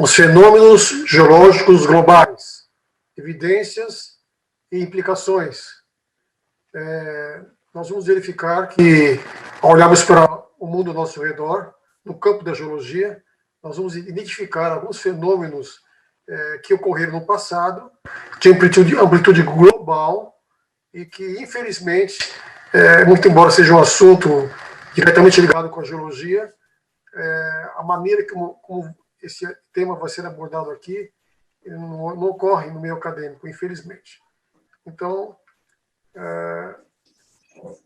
os fenômenos geológicos globais, evidências e implicações. Nós vamos verificar que, ao olharmos para o mundo ao nosso redor, no campo da geologia, nós vamos identificar alguns fenômenos que ocorreram no passado, de amplitude global, e que, infelizmente, muito embora seja um assunto diretamente ligado com a geologia, a maneira como esse tema vai ser abordado aqui não ocorre no meio acadêmico, infelizmente. Então,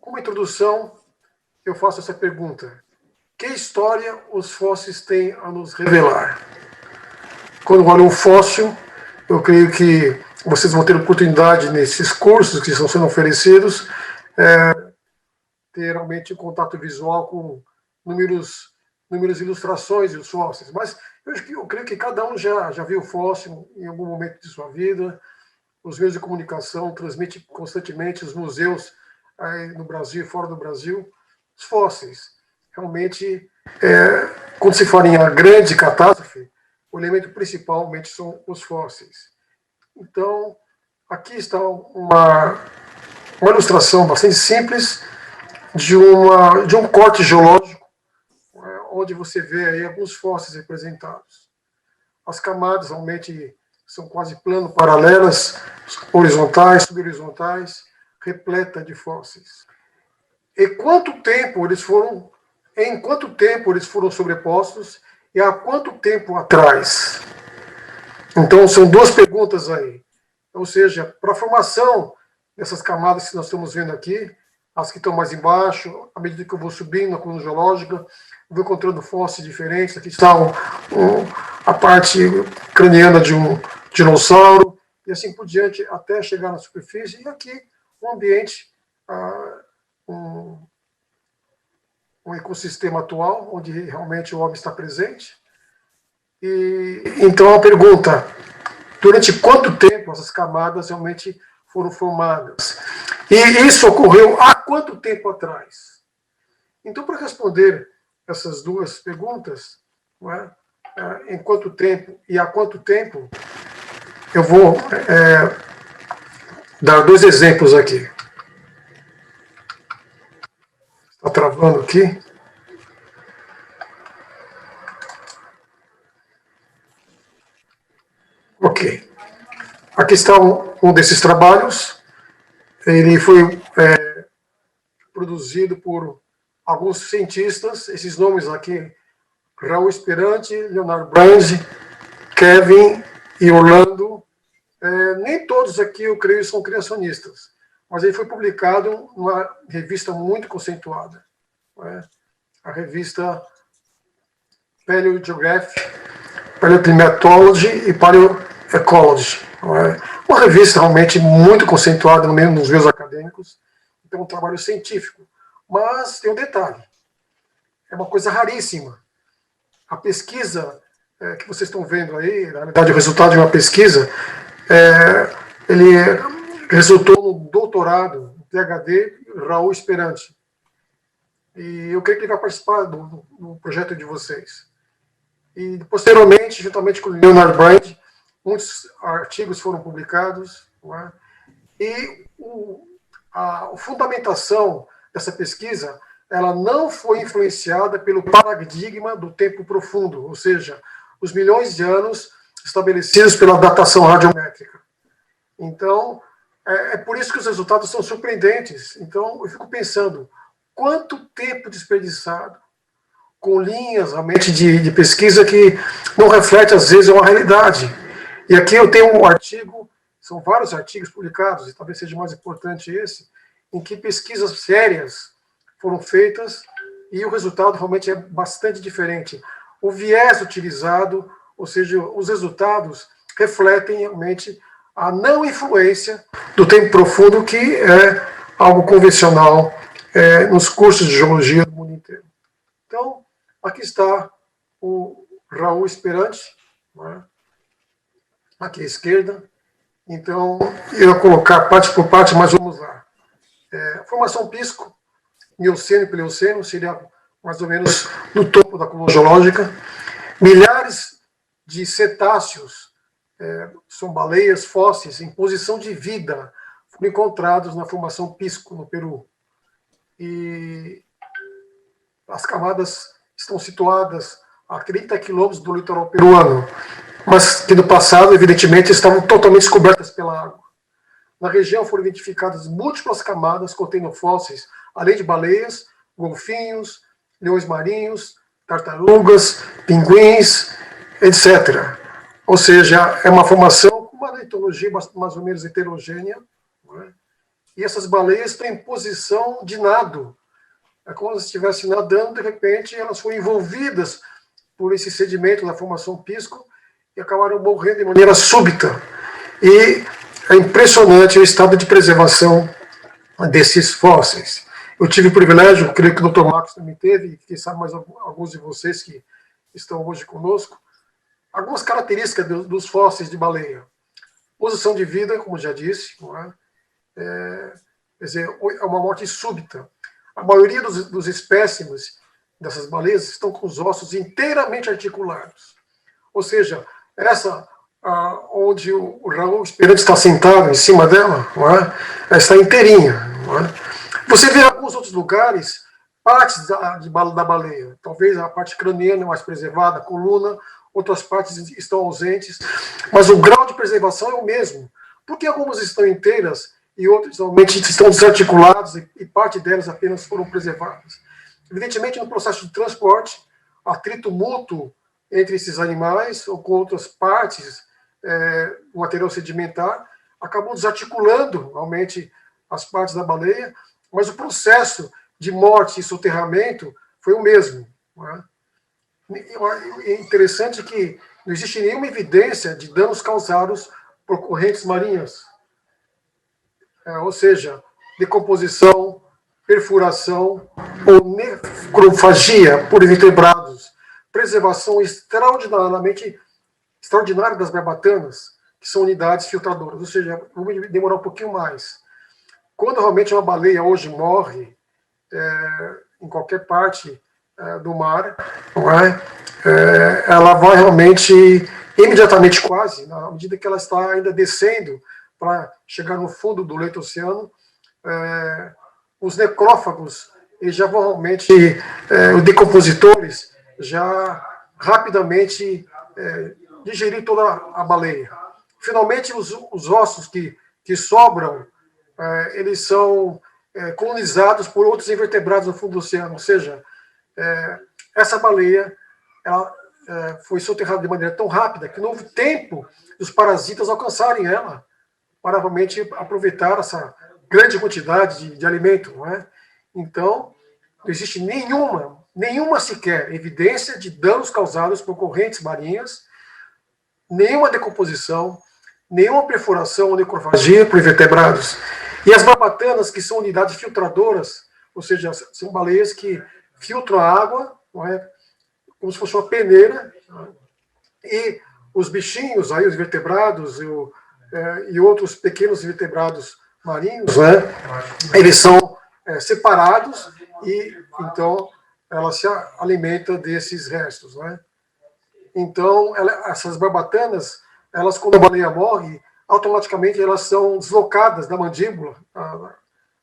como introdução, eu faço essa pergunta: que história os fósseis têm a nos revelar? Quando olho um fóssil, eu creio que vocês vão ter oportunidade nesses cursos que estão sendo oferecidos, ter realmente um contato visual com números ilustrações dos fósseis. Mas eu creio que cada um já viu fóssil em algum momento de sua vida. Os meios de comunicação transmitem constantemente, os museus aí no Brasil e fora do Brasil, os fósseis. Realmente, quando se fala em uma grande catástrofe, o elemento principalmente são os fósseis. Então, aqui está uma ilustração bastante simples de um corte geológico, onde você vê aí alguns fósseis representados. As camadas realmente são quase plano paralelas, horizontais, subhorizontais, repleta de fósseis. Em quanto tempo eles foram sobrepostos e há quanto tempo atrás? Então, são duas perguntas aí. Ou seja, para a formação dessas camadas que nós estamos vendo aqui, as que estão mais embaixo, à medida que eu vou subindo na coluna geológica, eu vou encontrando fósseis diferentes. Aqui está a parte craniana de um dinossauro, e assim por diante, até chegar na superfície. E aqui, um ambiente, um ecossistema atual, onde realmente o homem está presente. E então a pergunta: durante quanto tempo essas camadas realmente foram formadas? E isso ocorreu há quanto tempo atrás? Então, para responder essas duas perguntas, em quanto tempo e há quanto tempo, eu vou dar dois exemplos aqui. Está travando aqui. Ok. Aqui está um desses trabalhos. Ele foi produzido por alguns cientistas. Esses nomes aqui: Raul Esperanti, Leonard Brand, Kevin e Orlando. Nem todos aqui, eu creio, são criacionistas, mas ele foi publicado numa revista muito conceituada, a revista Paleogeography, Paleoclimatology e Paleoecology. Uma revista realmente muito conceituada nos meios acadêmicos. Então, um trabalho científico. Mas tem um detalhe: é uma coisa raríssima. A pesquisa que vocês estão vendo aí, na verdade, o resultado de uma pesquisa, ele resultou no doutorado, no PhD, Raul Esperanti. E eu creio que ele vai participar do projeto de vocês. E, posteriormente, juntamente com o Leonard Brand, muitos artigos foram publicados. E a fundamentação dessa pesquisa, ela não foi influenciada pelo paradigma do tempo profundo, ou seja, os milhões de anos estabelecidos pela datação radiométrica. Então, é por isso que os resultados são surpreendentes. Então, eu fico pensando: quanto tempo desperdiçado com linhas realmente de pesquisa que não reflete, às vezes, uma realidade. E aqui eu tenho um artigo, são vários artigos publicados, e talvez seja mais importante esse, em que pesquisas sérias foram feitas e o resultado realmente é bastante diferente. O viés utilizado, ou seja, os resultados refletem realmente a não influência do tempo profundo, que é algo convencional nos cursos de geologia do mundo inteiro. Então, aqui está o Raul Esperanti, aqui à esquerda. Então, eu vou colocar parte por parte, mas vamos lá. Formação Pisco, Mioceno e Plioceno, seria mais ou menos no topo da coluna geológica. Milhares de cetáceos, são baleias fósseis em posição de vida, foram encontrados na Formação Pisco, no Peru. E as camadas estão situadas a 30 quilômetros do litoral peruano, mas que no passado, evidentemente, estavam totalmente cobertas pela água. Na região foram identificadas múltiplas camadas contendo fósseis, além de baleias, golfinhos, leões marinhos, tartarugas, pinguins, etc. Ou seja, é uma formação com uma litologia mais ou menos heterogênea, não é? E essas baleias estão em posição de nado. É como se estivessem nadando, de repente elas foram envolvidas por esse sedimento da Formação Pisco e acabaram morrendo de maneira súbita. E é impressionante o estado de preservação desses fósseis. Eu tive o privilégio, creio que o Dr. Marcos também teve, e quem sabe mais alguns de vocês que estão hoje conosco, algumas características dos fósseis de baleia. Posição de vida, como já disse, não é? Quer dizer, é uma morte súbita. A maioria dos espécimes dessas baleias estão com os ossos inteiramente articulados. Ou seja, essa onde o Raul Esperante está sentado em cima dela, não é? Ela está inteirinha. Não é? Você vê em alguns outros lugares partes da baleia. Talvez a parte craniana mais preservada, a coluna, outras partes estão ausentes, mas o grau de preservação é o mesmo. Porque algumas estão inteiras e outras realmente estão desarticuladas e parte delas apenas foram preservadas. Evidentemente, no processo de transporte, atrito mútuo entre esses animais ou com outras partes do material sedimentar acabou desarticulando realmente as partes da baleia, mas o processo de morte e soterramento foi o mesmo. Não é? É interessante que não existe nenhuma evidência de danos causados por correntes marinhas. Ou seja, decomposição, perfuração ou necrofagia por invertebrados, preservação extraordinária das barbatanas, que são unidades filtradoras, ou seja, vamos demorar um pouquinho mais. Quando realmente uma baleia hoje morre em qualquer parte do mar, não é? Ela vai realmente, imediatamente quase, na medida que ela está ainda descendo para chegar no fundo do leito oceano, os necrófagos eles já vão realmente, os decompositores já rapidamente digerir toda a baleia. Finalmente, os ossos que sobram, eles são colonizados por outros invertebrados no fundo do oceano. Ou seja, essa baleia ela, foi soterrada de maneira tão rápida que não houve tempo dos parasitas alcançarem ela para realmente aproveitar essa grande quantidade de alimento. Não é? Então, não existe nenhuma sequer evidência de danos causados por correntes marinhas, nenhuma decomposição, nenhuma perfuração ou necrofagia por invertebrados. E as barbatanas, que são unidades filtradoras, ou seja, são baleias que filtram a água, não é? Como se fosse uma peneira, e os bichinhos, aí, os vertebrados e outros pequenos invertebrados marinhos, né? Eles são separados e, então, ela se alimenta desses restos. Né? Então, essas barbatanas, elas, quando a baleia morre, automaticamente elas são deslocadas da mandíbula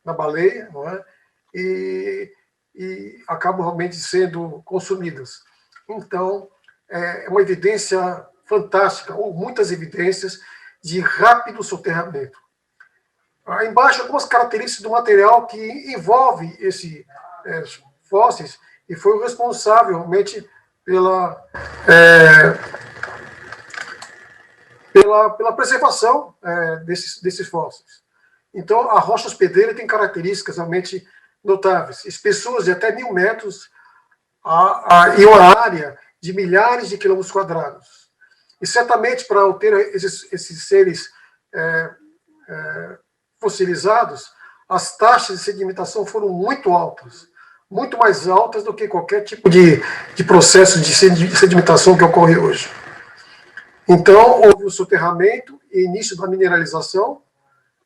da baleia, não é? E acabam realmente sendo consumidas. Então, é uma evidência fantástica, ou muitas evidências, de rápido soterramento. Aí embaixo, algumas características do material que envolve esses fósseis e foi o responsável realmente pela preservação desses fósseis. Então, a rocha hospedeira tem características realmente notáveis, espessuras de até 1.000 metros e uma área de milhares de quilômetros quadrados. E certamente, para obter esses seres fossilizados, as taxas de sedimentação foram muito altas, muito mais altas do que qualquer tipo de processo de sedimentação que ocorre hoje. Então, houve o soterramento e início da mineralização,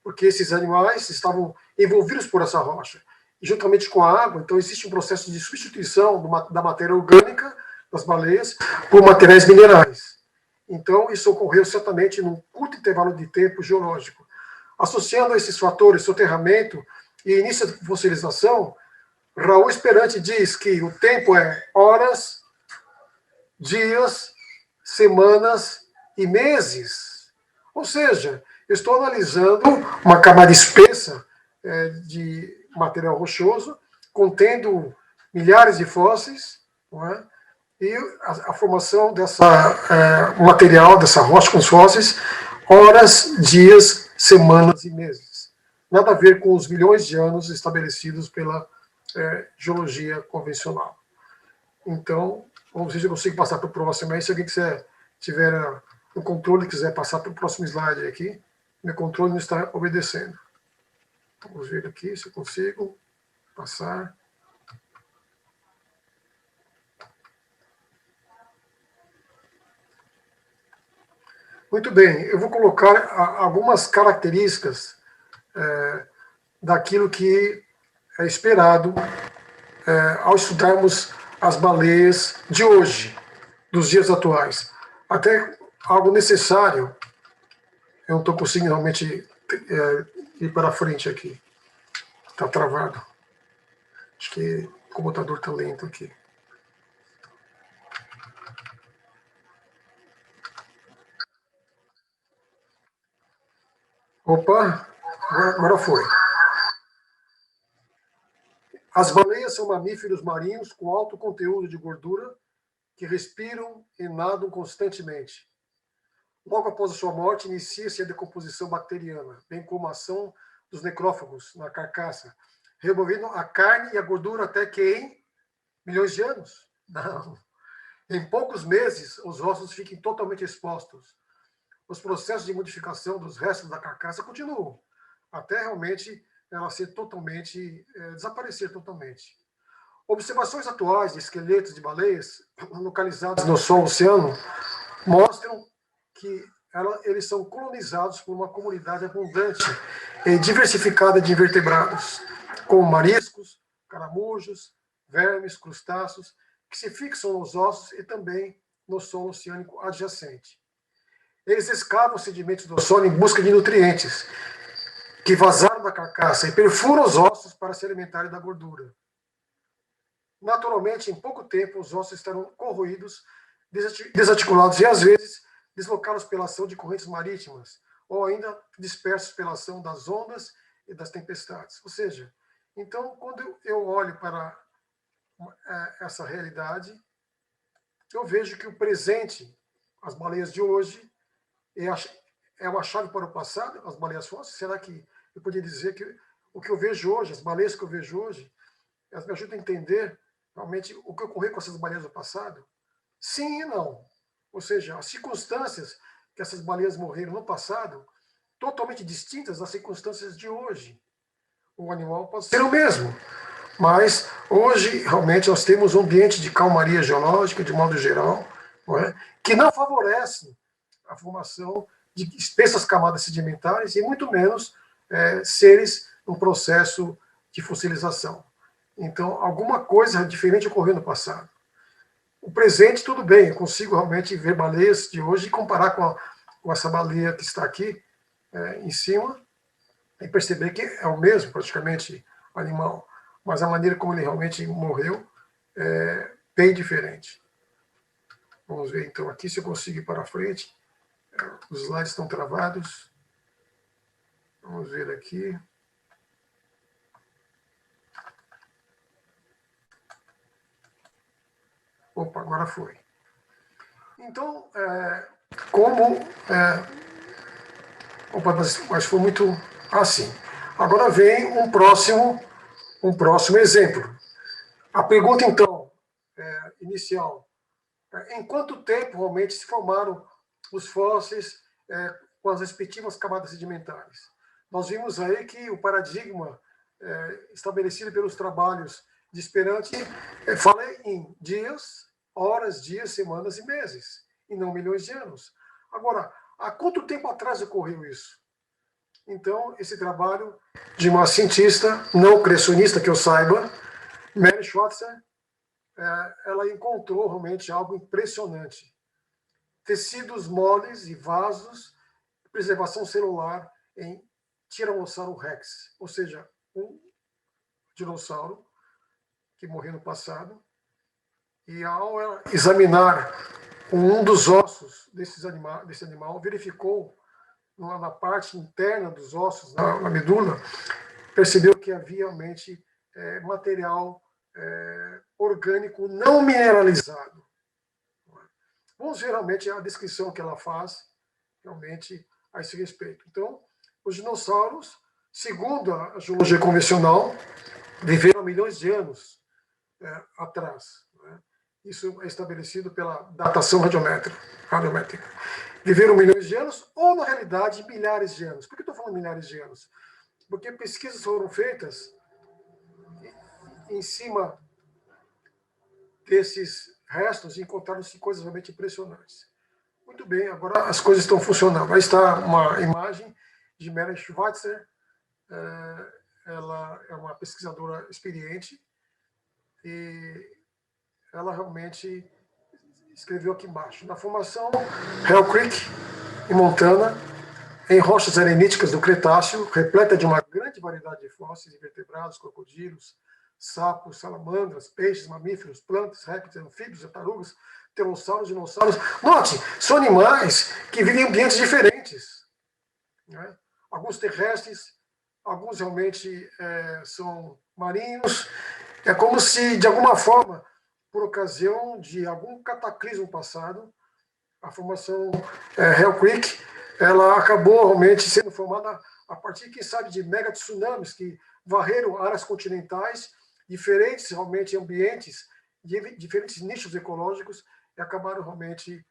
porque esses animais estavam envolvidos por essa rocha. E juntamente com a água, então existe um processo de substituição da matéria orgânica das baleias por materiais minerais. Então, isso ocorreu certamente num curto intervalo de tempo geológico. Associando esses fatores, soterramento e início da fossilização, Raul Esperante diz que o tempo é horas, dias, semanas e meses. Ou seja, eu estou analisando uma camada espessa de material rochoso, contendo milhares de fósseis, não é? E a formação dessa material, dessa rocha com os fósseis, horas, dias, semanas e meses. Nada a ver com os milhões de anos estabelecidos pela geologia convencional. Então, vamos ver se eu consigo passar para o próximo aí. Se alguém tiver no controle, quiser passar para o próximo slide aqui, meu controle não está obedecendo. Vamos ver aqui se eu consigo passar. Muito bem, eu vou colocar algumas características daquilo que é esperado ao estudarmos as baleias de hoje, dos dias atuais. Até algo necessário, eu não estou conseguindo realmente ir para frente aqui. Está travado. Acho que o computador está lento aqui. Opa, agora foi. As baleias são mamíferos marinhos com alto conteúdo de gordura que respiram e nadam constantemente. Logo após a sua morte, inicia-se a decomposição bacteriana, bem como a ação dos necrófagos na carcaça, removendo a carne e a gordura até que em milhões de anos? Não. Em poucos meses, os ossos fiquem totalmente expostos. Os processos de modificação dos restos da carcaça continuam, até realmente ela ser totalmente, desaparecer totalmente. Observações atuais de esqueletos de baleias localizados no solo oceano mostram que eles são colonizados por uma comunidade abundante e diversificada de invertebrados, como mariscos, caramujos, vermes, crustáceos, que se fixam nos ossos e também no solo oceânico adjacente. Eles escavam os sedimentos do solo em busca de nutrientes, que vazaram da carcaça e perfuram os ossos para se alimentarem da gordura. Naturalmente, em pouco tempo, os ossos estarão corroídos, desarticulados e, às vezes, deslocados pela ação de correntes marítimas, ou ainda dispersos pela ação das ondas e das tempestades. Ou seja, então, quando eu olho para essa realidade, eu vejo que o presente, as baleias de hoje, é uma chave para o passado, as baleias fósseis. Será que eu poderia dizer que o que eu vejo hoje, as baleias que eu vejo hoje, elas me ajudam a entender realmente o que ocorreu com essas baleias do passado? Sim e não. Ou seja, as circunstâncias que essas baleias morreram no passado, totalmente distintas das circunstâncias de hoje. O animal pode ser o mesmo, mas hoje realmente nós temos um ambiente de calmaria geológica, de modo geral, não é? Que não favorece a formação de espessas camadas sedimentares e muito menos seres no processo de fossilização. Então, alguma coisa diferente ocorreu no passado. O presente, tudo bem, eu consigo realmente ver baleias de hoje e comparar com essa baleia que está aqui em cima e perceber que é o mesmo, praticamente, animal. Mas a maneira como ele realmente morreu é bem diferente. Vamos ver, então, aqui se eu consigo ir para frente. Os slides estão travados. Vamos ver aqui. Opa, agora foi. Então, opa, mas foi muito assim. Agora vem um próximo exemplo. A pergunta, então, inicial. Em quanto tempo realmente se formaram os fósseis com as respectivas camadas sedimentares? Nós vimos aí que o paradigma estabelecido pelos trabalhos de Esperante fala em dias, horas, dias, semanas e meses, e não milhões de anos. Agora, há quanto tempo atrás ocorreu isso? Então, esse trabalho de uma cientista não criacionista, que eu saiba, Mary Schweitzer, ela encontrou realmente algo impressionante. tecidos moles e vasos, preservação celular em Tiranossauro Rex, ou seja, um dinossauro que morreu no passado, e ao examinar um dos ossos desse animal, verificou na parte interna dos ossos, na medula, percebeu que havia realmente material orgânico não mineralizado. Vamos ver realmente a descrição que ela faz realmente a esse respeito. Então, os dinossauros, segundo a geologia convencional, viveram milhões de anos atrás. Né? Isso é estabelecido pela datação radiométrica. Viveram milhões de anos, ou na realidade milhares de anos. Por que estou falando milhares de anos? Porque pesquisas foram feitas em cima desses restos e encontraram-se coisas realmente impressionantes. Muito bem, agora as coisas estão funcionando. Aí está uma imagem de Mary Schweitzer. Ela é uma pesquisadora experiente e ela realmente escreveu aqui embaixo. Na formação Hell Creek, em Montana, em rochas areníticas do Cretáceo, repleta de uma grande variedade de fósseis, invertebrados, crocodilos, sapos, salamandras, peixes, mamíferos, plantas, répteis, anfíbios, tartarugas, pterossauros, dinossauros. Note, são animais que vivem em ambientes diferentes. Né? Alguns terrestres, alguns realmente são marinhos. É como se, de alguma forma, por ocasião de algum cataclismo passado, a formação Hell Creek, ela acabou realmente sendo formada a partir, quem sabe, de mega tsunamis que varreram áreas continentais, diferentes realmente ambientes, diferentes nichos ecológicos, e acabaram realmente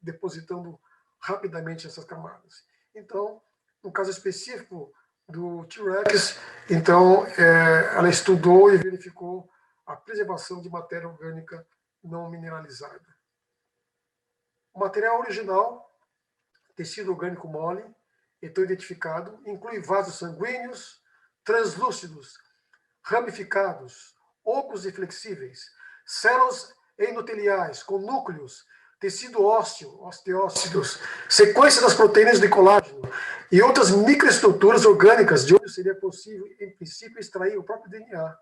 depositando rapidamente essas camadas. Então, no caso específico do T-Rex, então, ela estudou e verificou a preservação de matéria orgânica não mineralizada. O material original, tecido orgânico mole, então identificado, inclui vasos sanguíneos, translúcidos, ramificados, ocos e flexíveis, células endoteliais com núcleos, tecido ósseo, osteócitos, sequência das proteínas de colágeno e outras microestruturas orgânicas de onde seria possível, em princípio, extrair o próprio DNA,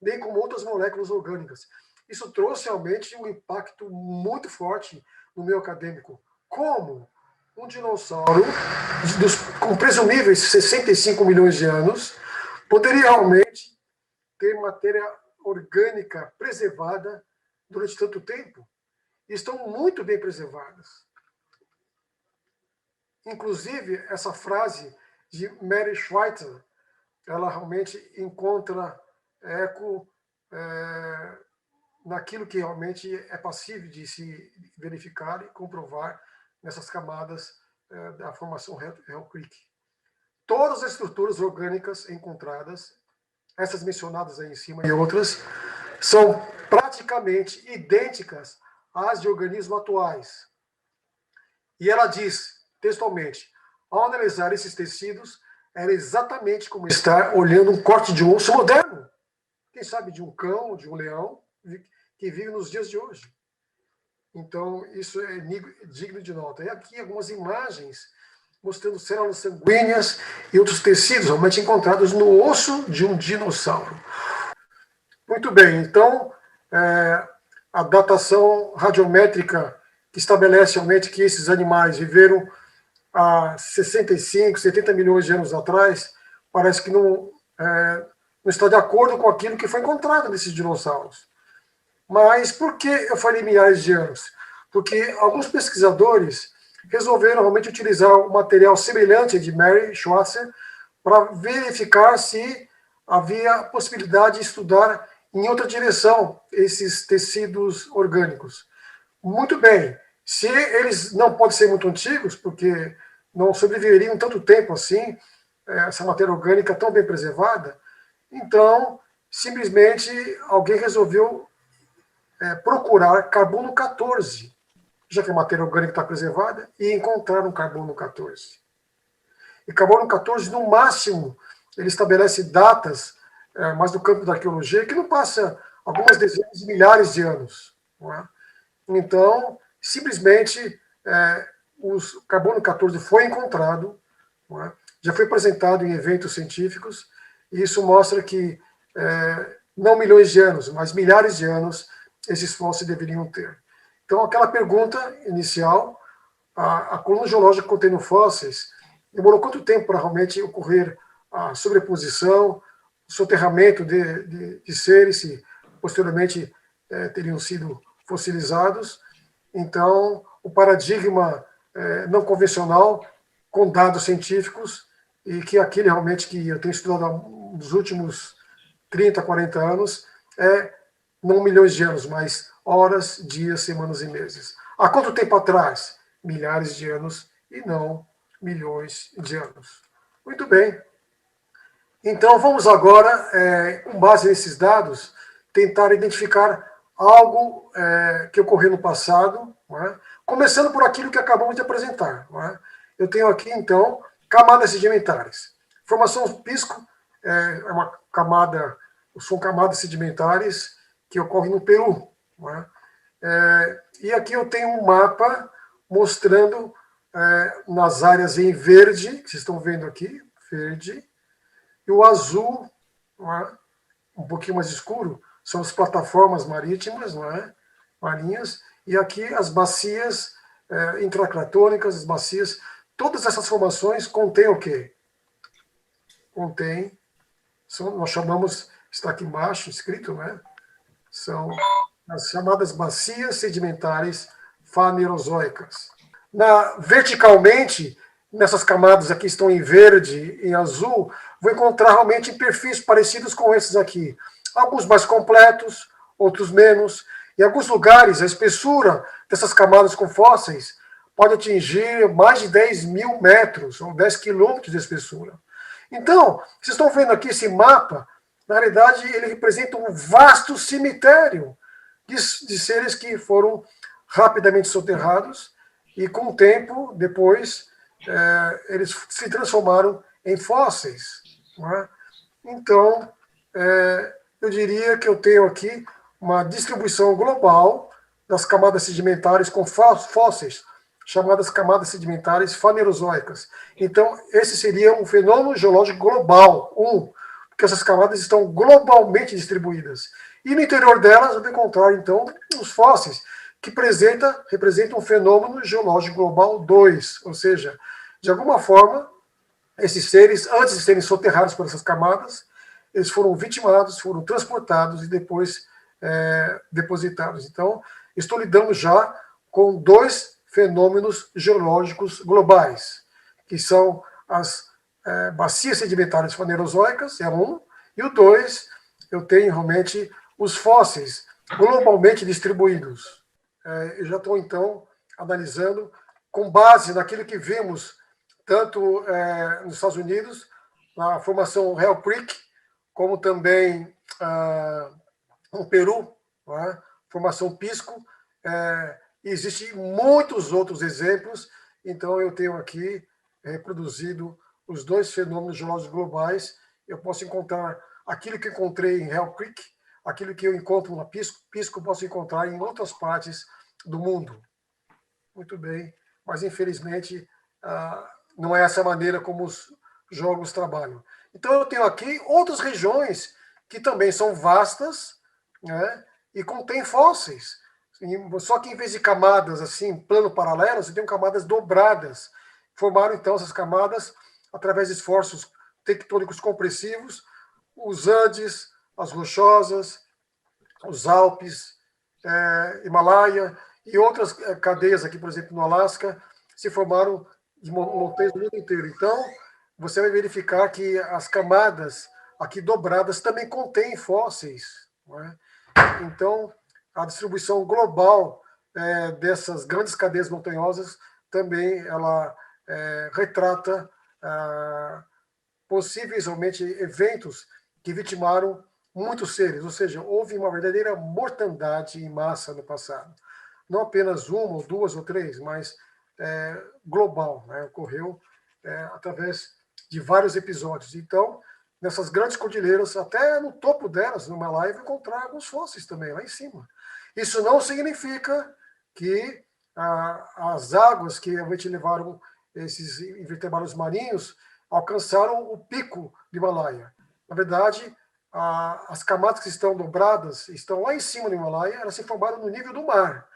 bem como outras moléculas orgânicas. Isso trouxe realmente um impacto muito forte no meio acadêmico. Como um dinossauro com presumíveis 65 milhões de anos poderia realmente ter matéria orgânica preservada durante tanto tempo? E estão muito bem preservadas. Inclusive, essa frase de Mary Schweitzer, ela realmente encontra eco naquilo que realmente é passível de se verificar e comprovar nessas camadas da formação Hell Creek. Todas as estruturas orgânicas encontradas, essas mencionadas aí em cima e outras, são praticamente idênticas às de organismos atuais. E ela diz, textualmente, ao analisar esses tecidos, era exatamente como estar olhando um corte de osso moderno. Quem sabe de um cão, de um leão, que vive nos dias de hoje. Então, isso é digno de nota. E aqui algumas imagens mostrando células sanguíneas e outros tecidos realmente encontrados no osso de um dinossauro. Muito bem, então, a datação radiométrica que estabelece realmente que esses animais viveram há 65, 70 milhões de anos atrás, parece que não está de acordo com aquilo que foi encontrado nesses dinossauros. Mas por que eu falei milhares de anos? Porque alguns pesquisadores resolveram realmente utilizar o material semelhante de Mary Schweitzer para verificar se havia possibilidade de estudar em outra direção esses tecidos orgânicos. Muito bem, se eles não podem ser muito antigos, porque não sobreviveriam tanto tempo assim, essa matéria orgânica tão bem preservada, então, simplesmente, alguém resolveu procurar carbono 14, já que a matéria orgânica está preservada, e encontrar um carbono 14. E carbono 14, no máximo, ele estabelece datas, mas no campo da arqueologia, que não passa algumas dezenas de milhares de anos. Não é? Então, simplesmente o carbono 14 foi encontrado, não é? Já foi apresentado em eventos científicos, e isso mostra que não milhões de anos, mas milhares de anos esses fósseis deveriam ter. Então, aquela pergunta inicial, a coluna geológica contendo fósseis, demorou quanto tempo para realmente ocorrer a sobreposição, o soterramento de seres que posteriormente teriam sido fossilizados? Então, o paradigma não convencional, com dados científicos, e que aquele realmente que eu tenho estudado nos últimos 30, 40 anos, não milhões de anos, mas horas, dias, semanas e meses. Há quanto tempo atrás? Milhares de anos e não milhões de anos. Muito bem. Então, vamos agora, com base nesses dados, tentar identificar algo que ocorreu no passado, não é? Começando por aquilo que acabamos de apresentar. Não é? Eu tenho aqui, então, camadas sedimentares. Formação pisco são camadas sedimentares que ocorrem no Peru. Não é? E aqui eu tenho um mapa mostrando nas áreas em verde, que vocês estão vendo aqui, verde, e o azul, não é? Um pouquinho mais escuro, são as plataformas marítimas, não é? Marinhas, e aqui as bacias intracratônicas, as bacias, todas essas formações contêm o quê? Contém, nós chamamos, está aqui embaixo escrito, né? São as chamadas bacias sedimentares fanerozoicas. Verticalmente, nessas camadas aqui estão em verde e azul, vou encontrar realmente perfis parecidos com esses aqui. Alguns mais completos, outros menos. Em alguns lugares, a espessura dessas camadas com fósseis pode atingir mais de 10 mil metros, ou 10 quilômetros de espessura. Então, vocês estão vendo aqui esse mapa, na realidade, ele representa um vasto cemitério de seres que foram rapidamente soterrados e, com o tempo, depois, eles se transformaram em fósseis. Não é? Então, eu diria que eu tenho aqui uma distribuição global das camadas sedimentares com fósseis, chamadas camadas sedimentares fanerozoicas. Então, esse seria um fenômeno geológico global, porque essas camadas estão globalmente distribuídas. E no interior delas, eu vou encontrar, então, os fósseis, que representam um fenômeno geológico global 2, ou seja, de alguma forma, esses seres, antes de serem soterrados por essas camadas, eles foram vitimados, foram transportados e depois depositados. Então, estou lidando já com dois fenômenos geológicos globais, que são as bacias sedimentares fanerozoicas, é um, e o dois, eu tenho realmente os fósseis globalmente distribuídos. Eu já estou, então, analisando, com base naquilo que vimos, tanto nos Estados Unidos, na formação Hell Creek, como também no Peru, formação Pisco, e existem muitos outros exemplos, então eu tenho aqui reproduzido os dois fenômenos geológicos globais. Eu posso encontrar aquilo que encontrei em Hell Creek, aquilo que eu encontro na Pisco eu posso encontrar em outras partes do mundo. Muito bem, mas infelizmente não é essa a maneira como os geólogos trabalham. Então eu tenho aqui outras regiões que também são vastas, né, e contêm fósseis. Só que em vez de camadas assim, plano paralelo, você tem camadas dobradas. Formaram então essas camadas através de esforços tectônicos compressivos, os Andes, as Rochosas, os Alpes, Himalaia e outras cadeias aqui, por exemplo, no Alasca, se formaram de montanhas do mundo inteiro. Então, você vai verificar que as camadas aqui dobradas também contêm fósseis. Não é? Então, a distribuição global dessas grandes cadeias montanhosas também ela retrata possíveis realmente eventos que vitimaram muitos seres, ou seja, houve uma verdadeira mortandade em massa no passado. Não apenas uma, ou duas, ou três, mas global, né? Ocorreu através de vários episódios. Então, nessas grandes cordilheiras, até no topo delas, no Himalaia, vai encontrar alguns fósseis também, lá em cima. Isso não significa que as águas que realmente levaram esses invertebrados marinhos alcançaram o pico do Himalaia. Na verdade, as camadas que estão dobradas estão lá em cima do Himalaia, elas se formaram no nível do mar.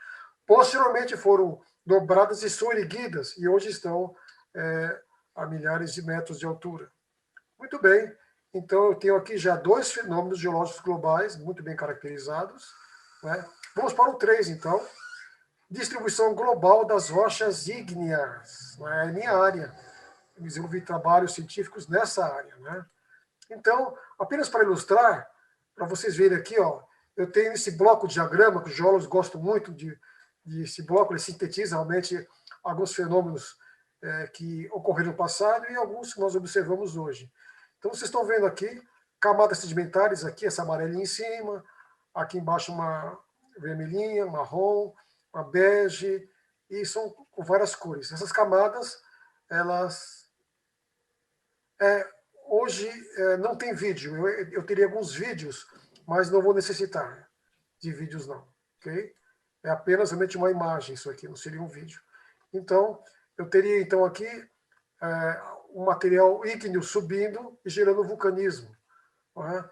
Posteriormente foram dobradas e soerguidas, e hoje estão a milhares de metros de altura. Muito bem, então eu tenho aqui já 2 fenômenos geológicos globais, muito bem caracterizados. Né? Vamos para o 3, então. Distribuição global das rochas ígneas. É a minha área. Eu desenvolvi trabalhos científicos nessa área. Né? Então, apenas para ilustrar, para vocês verem aqui, ó, eu tenho esse bloco de diagrama, que os geólogos gostam muito desse bloco, ele sintetiza realmente alguns fenômenos que ocorreram no passado e alguns que nós observamos hoje. Então, vocês estão vendo aqui, camadas sedimentares, aqui, essa amarelinha em cima, aqui embaixo uma vermelhinha, marrom, uma bege, e são com várias cores. Essas camadas, elas... hoje não tem vídeo, eu teria alguns vídeos, mas não vou necessitar de vídeos não, ok? É apenas realmente uma imagem isso aqui, não seria um vídeo. Então, eu teria então aqui um material ígneo subindo e gerando vulcanismo. Não é?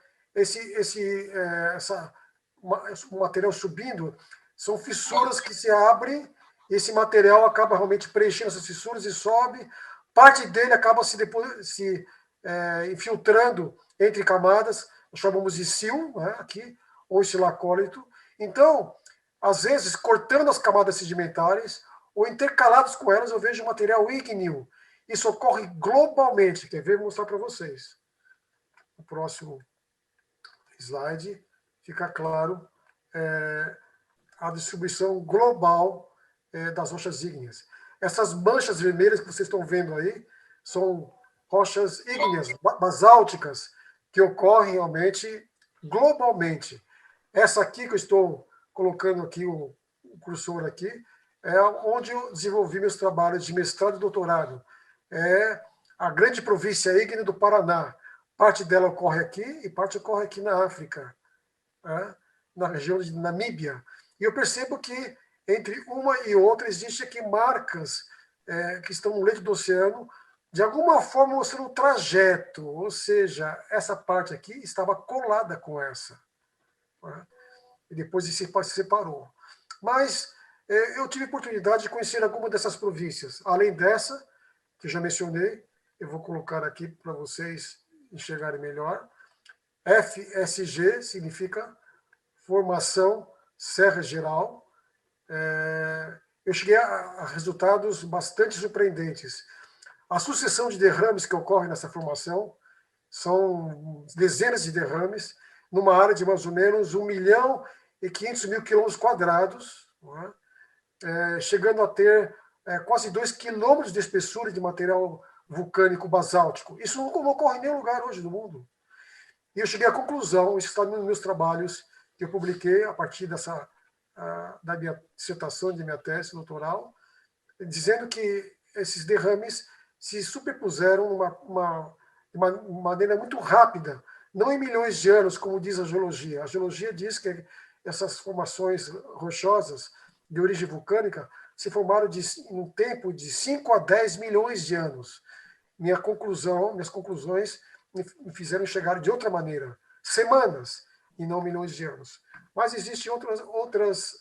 O material subindo são fissuras que se abrem, esse material acaba realmente preenchendo essas fissuras e sobe, parte dele acaba se infiltrando entre camadas, nós chamamos de sil, né, aqui, ou estilacólito. Então, às vezes, cortando as camadas sedimentares, ou intercalados com elas, eu vejo material ígneo. Isso ocorre globalmente. Quer ver? Vou mostrar para vocês. No próximo slide, fica claro a distribuição global das rochas ígneas. Essas manchas vermelhas que vocês estão vendo aí são rochas ígneas, basálticas, que ocorrem realmente globalmente. Essa aqui que eu estou colocando aqui, o cursor aqui, é onde eu desenvolvi meus trabalhos de mestrado e doutorado. É a grande província ígnea do Paraná. Parte dela ocorre aqui e parte ocorre aqui na África, na região de Namíbia. E eu percebo que entre uma e outra existem aqui marcas que estão no leito do oceano, de alguma forma mostrando o trajeto, ou seja, essa parte aqui estava colada com essa. E depois se separou. Mas eu tive oportunidade de conhecer alguma dessas províncias. Além dessa, que eu já mencionei, eu vou colocar aqui para vocês enxergarem melhor. FSG significa Formação Serra Geral. Eu cheguei a resultados bastante surpreendentes. A sucessão de derrames que ocorre nessa formação são dezenas de derrames, numa área de mais ou menos 1.500.000 quilômetros quadrados, chegando a ter quase 2 quilômetros de espessura de material vulcânico basáltico. Isso não ocorre em nenhum lugar hoje no mundo. E eu cheguei à conclusão, isso está nos meus trabalhos que eu publiquei a partir da minha dissertação, de minha tese doutoral, dizendo que esses derrames se superpuseram de uma maneira muito rápida, não em milhões de anos, como diz a geologia. A geologia diz que essas formações rochosas de origem vulcânica se formaram em um tempo de 5 a 10 milhões de anos. Minhas conclusões me fizeram chegar de outra maneira, semanas e não milhões de anos. Mas existem outras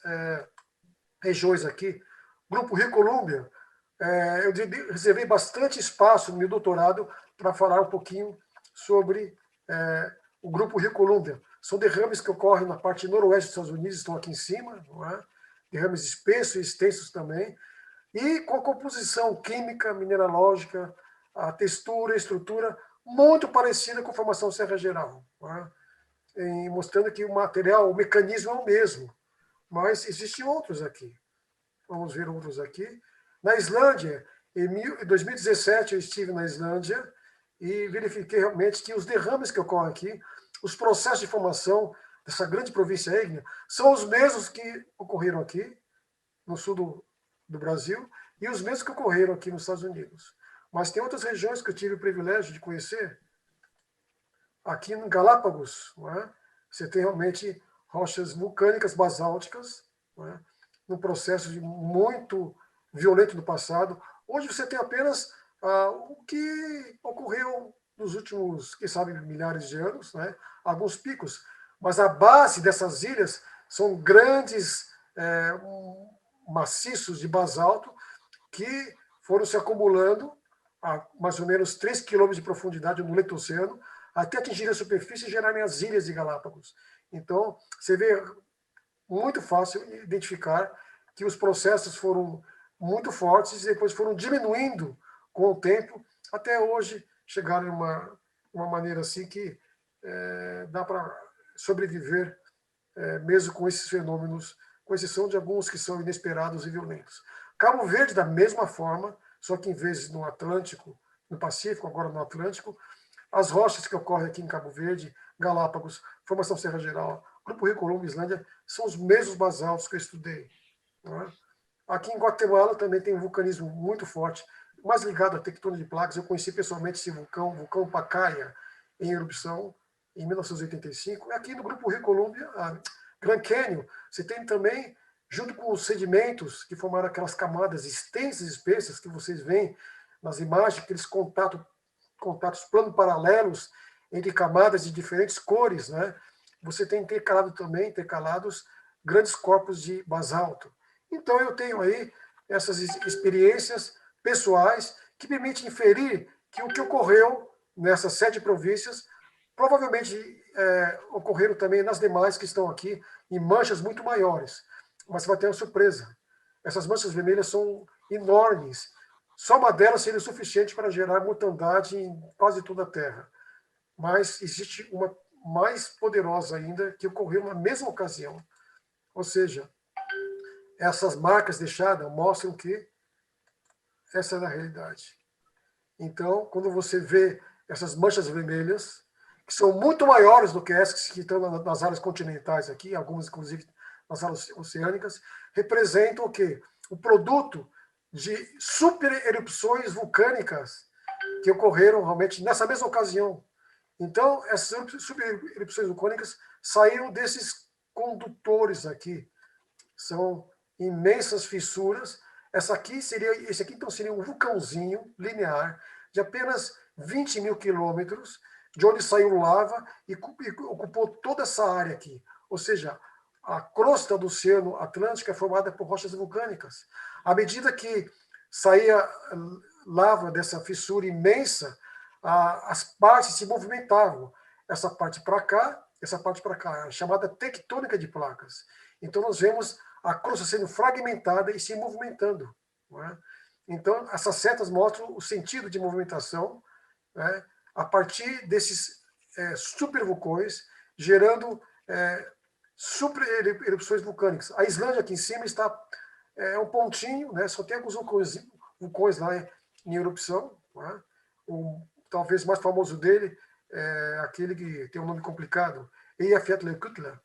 regiões aqui. Grupo Rio Colômbia, eu reservei bastante espaço no meu doutorado para falar um pouquinho sobre o Grupo Rio Colômbia. São derrames que ocorrem na parte noroeste dos Estados Unidos, estão aqui em cima, não é? Derrames espessos e extensos também, e com a composição química, mineralógica, a textura, a estrutura, muito parecida com a formação Serra Geral, mostrando que o material, o mecanismo é o mesmo, mas existem outros aqui. Vamos ver outros aqui. Na Islândia, em 2017, eu estive na Islândia e verifiquei realmente que os derrames que ocorrem aqui, os processos de formação dessa grande província ígnea, são os mesmos que ocorreram aqui, no sul do Brasil, e os mesmos que ocorreram aqui nos Estados Unidos. Mas tem outras regiões que eu tive o privilégio de conhecer. Aqui em Galápagos, você tem realmente rochas vulcânicas basálticas, num processo muito violento no passado. Hoje você tem apenas o que ocorreu nos últimos, quem sabe, milhares de anos, né? Alguns picos. Mas a base dessas ilhas são grandes maciços de basalto que foram se acumulando a mais ou menos 3 quilômetros de profundidade no leito oceano, até atingir a superfície e gerarem as ilhas de Galápagos. Então, você vê muito fácil identificar que os processos foram muito fortes e depois foram diminuindo com o tempo, até hoje chegaram em uma maneira assim que dá para sobreviver mesmo com esses fenômenos, com exceção de alguns que são inesperados e violentos. Cabo Verde, da mesma forma, só que em vez no Atlântico, no Pacífico, agora no Atlântico, as rochas que ocorrem aqui em Cabo Verde, Galápagos, Formação Serra Geral, Grupo Rio Colombo, Islândia, são os mesmos basaltos que eu estudei. Não é? Aqui em Guatemala também tem um vulcanismo muito forte, mais ligado à tectônica de placas. Eu conheci pessoalmente esse vulcão, o vulcão Pacaya, em erupção, em 1985. Aqui no Grupo Rio Colômbia, Grand Canyon, você tem também, junto com os sedimentos que formaram aquelas camadas extensas e espessas que vocês veem nas imagens, aqueles contatos plano-paralelos entre camadas de diferentes cores, né? Você tem intercalados grandes corpos de basalto. Então, eu tenho aí essas experiências pessoais que permitem inferir que o que ocorreu nessas 7 províncias provavelmente ocorreram também nas demais que estão aqui, em manchas muito maiores. Mas você vai ter uma surpresa. Essas manchas vermelhas são enormes. Só uma delas seria suficiente para gerar mortandade em quase toda a Terra. Mas existe uma mais poderosa ainda, que ocorreu na mesma ocasião. Ou seja, essas marcas deixadas mostram que essa é a realidade. Então, quando você vê essas manchas vermelhas, que são muito maiores do que essas que estão nas áreas continentais aqui, algumas inclusive nas áreas oceânicas, representam o quê? O produto de supererupções vulcânicas que ocorreram realmente nessa mesma ocasião. Então, essas supererupções vulcânicas saíram desses condutores aqui. São imensas fissuras. Esse aqui então seria um vulcãozinho linear de apenas 20 mil quilômetros, de onde saiu lava e ocupou toda essa área aqui. Ou seja, a crosta do Oceano Atlântico é formada por rochas vulcânicas. À medida que saía lava dessa fissura imensa, as partes se movimentavam. Essa parte para cá, essa parte para cá, chamada tectônica de placas. Então, nós vemos a crosta sendo fragmentada e se movimentando. Não é? Então, essas setas mostram o sentido de movimentação, né, a partir desses supervulcões, gerando supererupções vulcânicas. A Islândia aqui em cima está um pontinho, né, só tem alguns vulcões lá em erupção. Né? Talvez mais famoso dele é aquele que tem um nome complicado, Eyjafjallajökull.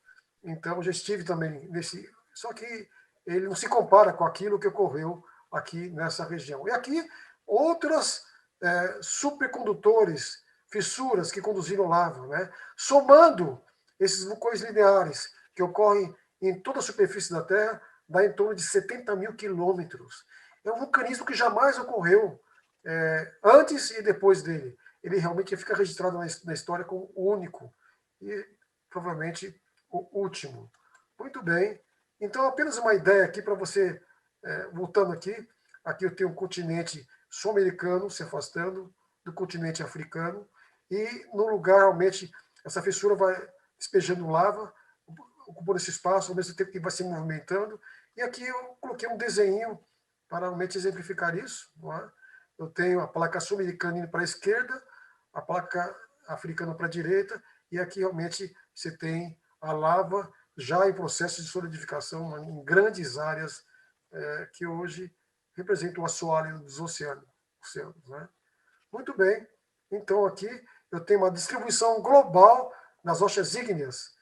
Então, já estive também nesse... Só que ele não se compara com aquilo que ocorreu aqui nessa região. E aqui, outras supercondutores, fissuras que conduziram lava, né? Somando esses vulcões lineares que ocorrem em toda a superfície da Terra, dá em torno de 70 mil quilômetros. É um vulcanismo que jamais ocorreu antes e depois dele. Ele realmente fica registrado na história como o único e provavelmente o último. Muito bem. Então, apenas uma ideia aqui para você, voltando aqui. Aqui eu tenho um continente sul-americano se afastando do continente africano e no lugar, realmente, essa fissura vai despejando lava, ocupando esse espaço, ao mesmo tempo que vai se movimentando. E aqui eu coloquei um desenho para realmente exemplificar isso. Não é? Eu tenho a placa sul-americana indo para a esquerda, a placa africana para a direita, e aqui realmente você tem a lava já em processo de solidificação em grandes áreas que hoje representam o assoalho dos oceanos. Né? Muito bem. Então, aqui eu tenho uma distribuição global das rochas ígneas.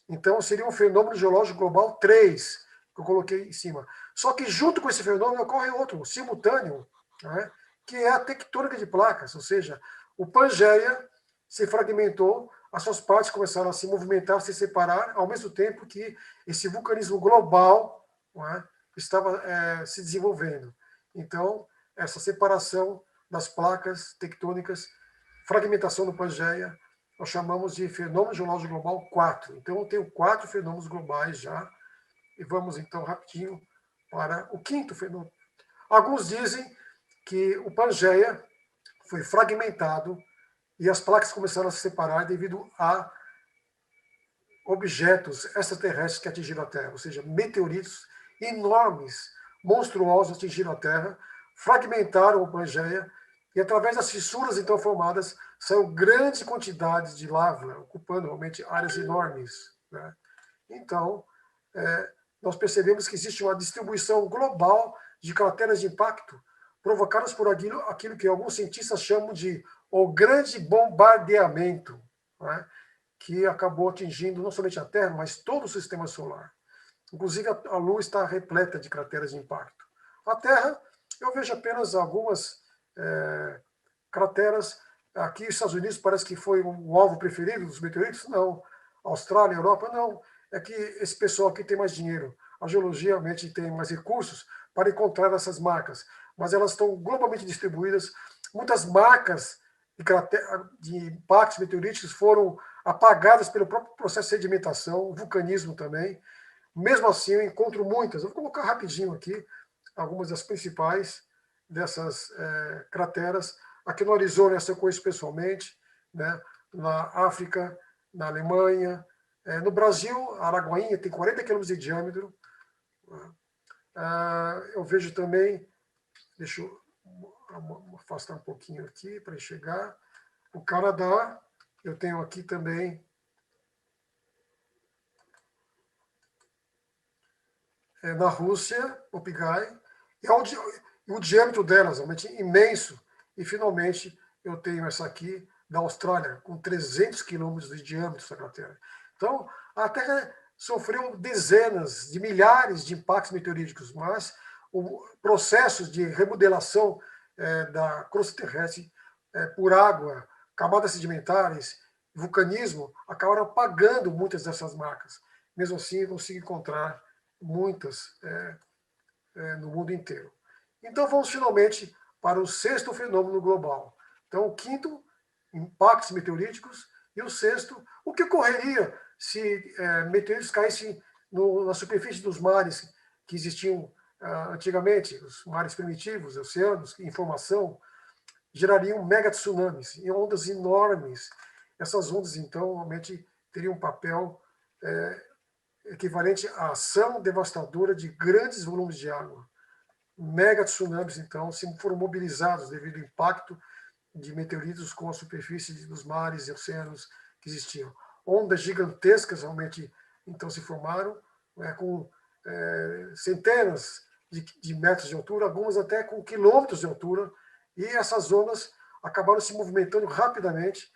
Então, seria um fenômeno geológico global 3, que eu coloquei em cima. Só que, junto com esse fenômeno, ocorre outro, simultâneo, né? Que é a tectônica de placas, ou seja, o Pangeia se fragmentou, as suas partes começaram a se movimentar, a se separar, ao mesmo tempo que esse vulcanismo global, não é, estava se desenvolvendo. Então, essa separação das placas tectônicas, fragmentação do Pangeia, nós chamamos de fenômeno geológico global 4. Então, eu tenho 4 fenômenos globais já, e vamos então rapidinho para o quinto fenômeno. Alguns dizem que o Pangeia foi fragmentado e as placas começaram a se separar devido a objetos extraterrestres que atingiram a Terra, ou seja, meteoritos enormes, monstruosos atingiram a Terra, fragmentaram o Pangeia e através das fissuras então formadas saiu grande quantidade de lava, ocupando realmente áreas enormes, né? Então, nós percebemos que existe uma distribuição global de crateras de impacto provocadas por aquilo que alguns cientistas chamam de o grande bombardeamento, né? Que acabou atingindo não somente a Terra, mas todo o sistema solar. Inclusive, a Lua está repleta de crateras de impacto. A Terra, eu vejo apenas algumas crateras. Aqui, nos Estados Unidos, parece que foi um alvo preferido dos meteoritos. Não. Austrália, Europa, não. É que esse pessoal aqui tem mais dinheiro. A geologia realmente tem mais recursos para encontrar essas marcas. Mas elas estão globalmente distribuídas. Muitas marcas de impactos meteoríticos foram apagadas pelo próprio processo de sedimentação, vulcanismo também. Mesmo assim, eu encontro muitas. Eu vou colocar rapidinho aqui algumas das principais dessas crateras. Aqui no Arizona, essa eu conheço pessoalmente, né? Na África, na Alemanha. No Brasil, a Araguainha tem 40 quilômetros de diâmetro. Eu vejo também, deixa eu afastar um pouquinho aqui para enxergar. O Canadá, eu tenho aqui também na Rússia, o Pigai, e o diâmetro delas realmente imenso. E, finalmente, eu tenho essa aqui da Austrália, com 300 quilômetros de diâmetro, essa cratera. Então, a Terra sofreu dezenas de milhares de impactos meteoríticos, mas processos de remodelação da crosta terrestre por água, camadas sedimentares, vulcanismo, acabaram apagando muitas dessas marcas. Mesmo assim, eu consigo encontrar muitas no mundo inteiro. Então, vamos finalmente para o sexto fenômeno global. Então, o quinto, impactos meteoríticos, e o sexto, o que ocorreria se meteoritos caíssem na superfície dos mares que existiam antigamente, os mares primitivos, oceanos, em formação, gerariam mega tsunamis e ondas enormes. Essas ondas, então, realmente teriam um papel equivalente à ação devastadora de grandes volumes de água. Mega tsunamis, então, se foram mobilizados devido ao impacto de meteoritos com a superfície dos mares e oceanos que existiam. Ondas gigantescas realmente, então, se formaram, com centenas de metros de altura, algumas até com quilômetros de altura, e essas ondas acabaram se movimentando rapidamente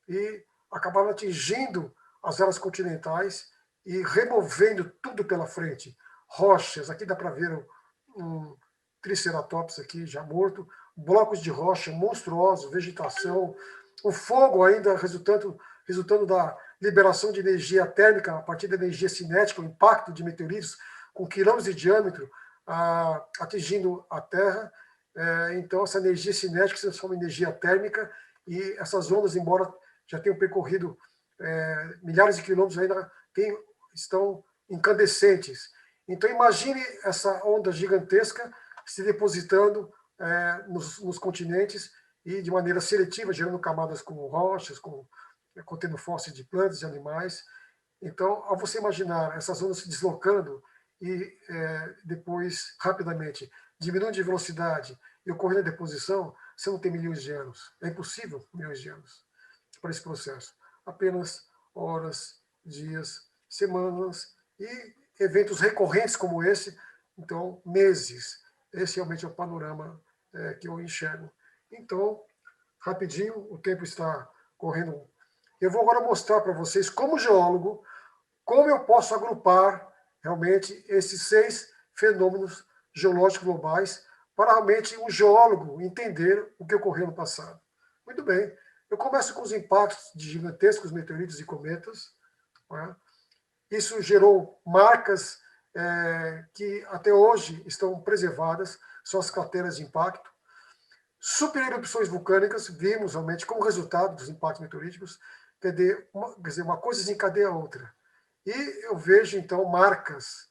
e acabaram atingindo as áreas continentais e removendo tudo pela frente. Rochas, aqui dá para ver um triceratops aqui já morto, blocos de rocha monstruosos, vegetação, o fogo ainda resultando da liberação de energia térmica a partir da energia cinética, o impacto de meteoritos com quilômetros de diâmetro atingindo a Terra. Então, essa energia cinética se transforma em energia térmica e essas ondas, embora já tenham percorrido milhares de quilômetros, ainda estão incandescentes. Então, imagine essa onda gigantesca se depositando nos continentes e de maneira seletiva, gerando camadas com rochas, contendo fósseis de plantas e animais. Então, ao você imaginar essas ondas se deslocando e depois, rapidamente, diminuindo de velocidade e ocorrendo a deposição, você não tem milhões de anos. É impossível milhões de anos para esse processo. Apenas horas, dias, semanas e eventos recorrentes como esse, então, meses. Esse realmente é o panorama que eu enxergo. Então, rapidinho, o tempo está correndo. Eu vou agora mostrar para vocês, como geólogo, como eu posso agrupar realmente esses 6 fenômenos geológicos globais para realmente um geólogo entender o que ocorreu no passado. Muito bem. Eu começo com os impactos de gigantescos meteoritos e cometas. Né? Isso gerou marcas que até hoje estão preservadas, são as crateras de impacto. Supererupções vulcânicas, vimos realmente como resultado dos impactos meteoríticos, quer dizer, uma coisa desencadeia a outra. E eu vejo, então, marcas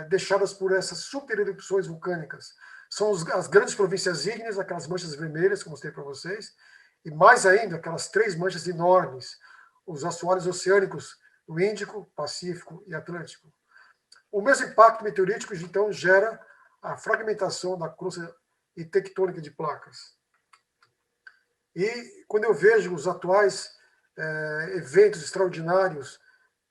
deixadas por essas supererupções vulcânicas. São as grandes províncias ígneas, aquelas manchas vermelhas que eu mostrei para vocês, e mais ainda, aquelas 3 manchas enormes, os assoalhos oceânicos do Índico, Pacífico e Atlântico. O mesmo impacto meteorítico, então, gera a fragmentação da crosta e tectônica de placas. E quando eu vejo os atuais eventos extraordinários,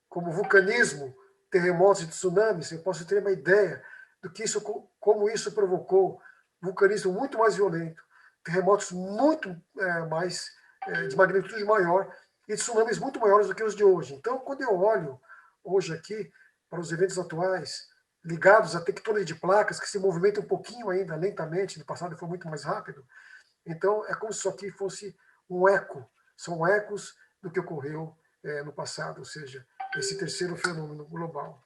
como vulcanismo, terremotos e tsunamis, eu posso ter uma ideia do que isso, como isso provocou vulcanismo muito mais violento, terremotos muito mais de magnitude maior e tsunamis muito maiores do que os de hoje. Então, quando eu olho hoje aqui para os eventos atuais ligados à tectônica de placas, que se movimentam um pouquinho ainda lentamente, no passado foi muito mais rápido, então é como se isso aqui fosse um eco, são ecos do que ocorreu no passado, ou seja, esse terceiro fenômeno global.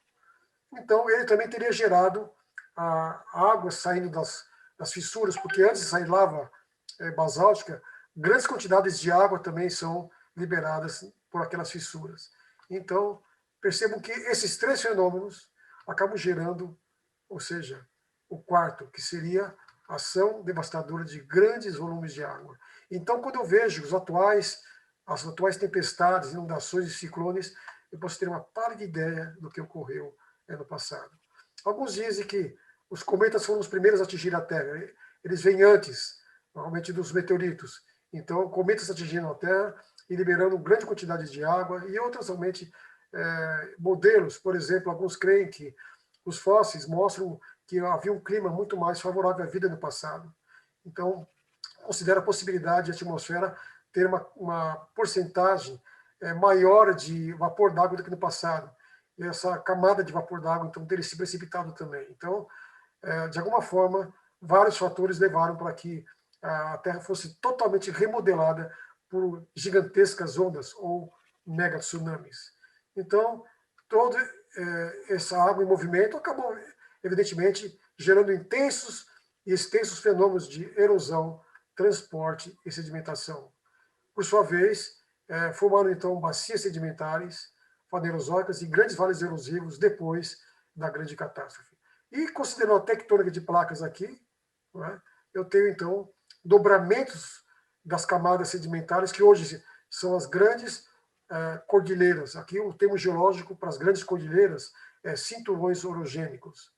Então, ele também teria gerado a água saindo das fissuras, porque antes de sair lava basáltica, grandes quantidades de água também são liberadas por aquelas fissuras. Então, percebam que esses 3 fenômenos acabam gerando, ou seja, o quarto, que seria a ação devastadora de grandes volumes de água. Então, quando eu vejo as atuais tempestades, inundações e ciclones, eu posso ter uma pálida ideia do que ocorreu no passado. Alguns dizem que os cometas foram os primeiros a atingir a Terra. Eles vêm antes, normalmente, dos meteoritos. Então, cometas atingiram a Terra e liberando grande quantidade de água, e outros, realmente, modelos, por exemplo, alguns creem que os fósseis mostram que havia um clima muito mais favorável à vida no passado. Então, considera a possibilidade de a atmosfera ter uma porcentagem maior de vapor d'água do que no passado. E essa camada de vapor d'água, então, teria se precipitado também. Então, de alguma forma, vários fatores levaram para que a Terra fosse totalmente remodelada por gigantescas ondas ou mega tsunamis. Então, toda essa água em movimento acabou, evidentemente, gerando intensos e extensos fenômenos de erosão, transporte e sedimentação. Por sua vez, formaram, então, bacias sedimentares, fanerozoicas e grandes vales erosivos depois da grande catástrofe. E, considerando a tectônica de placas aqui, eu tenho, então, dobramentos das camadas sedimentares, que hoje são as grandes cordilheiras. Aqui o termo geológico para as grandes cordilheiras é cinturões orogênicos.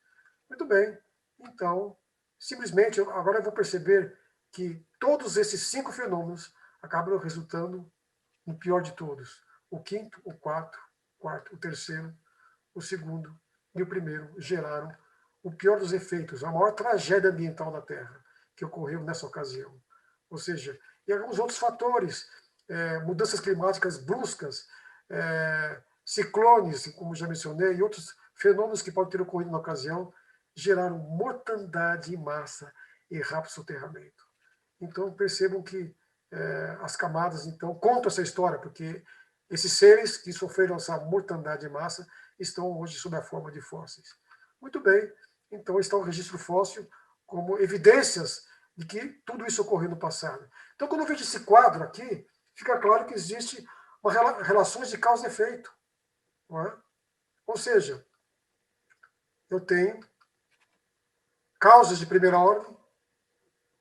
Muito bem, então, simplesmente, agora eu vou perceber que todos esses 5 fenômenos acabam resultando no pior de todos. O quinto, o quarto, o terceiro, o segundo e o primeiro geraram o pior dos efeitos, a maior tragédia ambiental da Terra, que ocorreu nessa ocasião. Ou seja, e alguns outros fatores, mudanças climáticas bruscas, ciclones, como já mencionei, e outros fenômenos que podem ter ocorrido na ocasião, geraram mortandade em massa e rápido soterramento. Então, percebam que as camadas, então, contam essa história, porque esses seres que sofreram essa mortandade em massa estão hoje sob a forma de fósseis. Muito bem, então está o registro fóssil como evidências de que tudo isso ocorreu no passado. Então, quando eu vejo esse quadro aqui, fica claro que existe relações de causa e efeito. Não é? Ou seja, eu tenho causas de primeira ordem,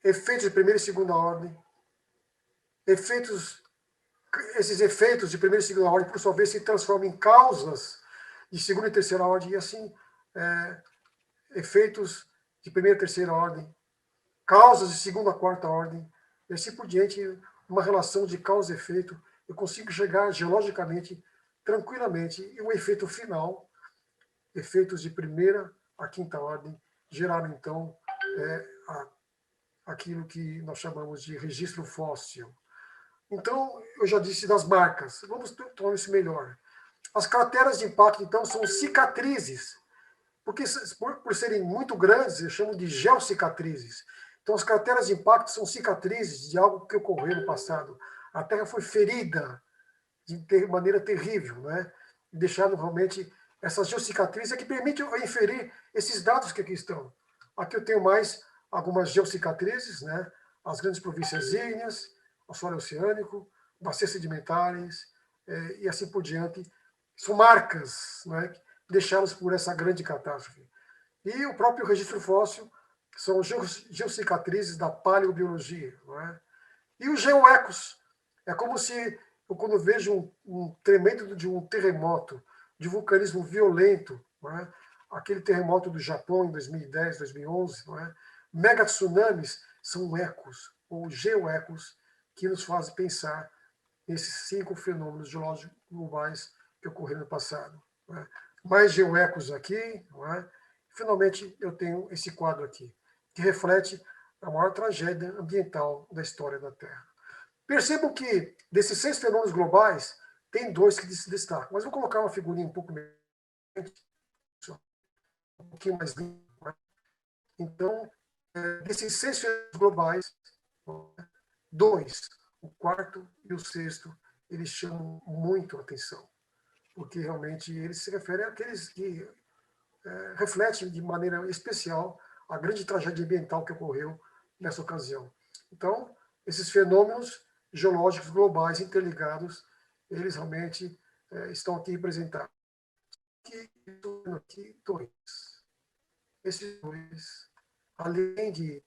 efeitos de primeira e segunda ordem, esses efeitos de primeira e segunda ordem, por sua vez, se transformam em causas de segunda e terceira ordem, e assim, efeitos de primeira e terceira ordem, causas de segunda a quarta ordem, e assim por diante, uma relação de causa e efeito, eu consigo chegar geologicamente, tranquilamente, e o efeito final, efeitos de primeira a quinta ordem, geraram, então, aquilo que nós chamamos de registro fóssil. Então, eu já disse das marcas. Vamos tornar isso melhor. As crateras de impacto, então, são cicatrizes, porque por serem muito grandes, eu chamo de geocicatrizes. Então, as crateras de impacto são cicatrizes de algo que ocorreu no passado. A Terra foi ferida de maneira terrível, né? Deixando realmente essa geocicatriz é que permite eu inferir esses dados que aqui estão. Aqui eu tenho mais algumas geocicatrizes, né? As grandes províncias ígneas, o solo oceânico, bacias sedimentares, e assim por diante. São marcas, né, deixadas por essa grande catástrofe. E o próprio registro fóssil são geocicatrizes da paleobiologia. Não é? E os geoecos. É como se, eu, quando vejo um tremendo de um terremoto, de vulcanismo violento, não é? Aquele terremoto do Japão em 2010, 2011, não é? Mega tsunamis são ecos, ou geoecos, que nos fazem pensar nesses 5 fenômenos geológicos globais que ocorreram no passado. Não é? Mais geoecos aqui, não é? Finalmente eu tenho esse quadro aqui, que reflete a maior tragédia ambiental da história da Terra. Percebam que, desses 6 fenômenos globais, tem 2 que se destacam. Mas vou colocar uma figurinha um pouquinho mais limpa. Né? Então, desses 6 fenômenos globais, 2, o quarto e o sexto, eles chamam muito a atenção, porque realmente eles se referem àqueles que refletem de maneira especial a grande tragédia ambiental que ocorreu nessa ocasião. Então, esses fenômenos geológicos globais interligados, eles realmente estão aqui representados. Aqui 2. Esses 2, além de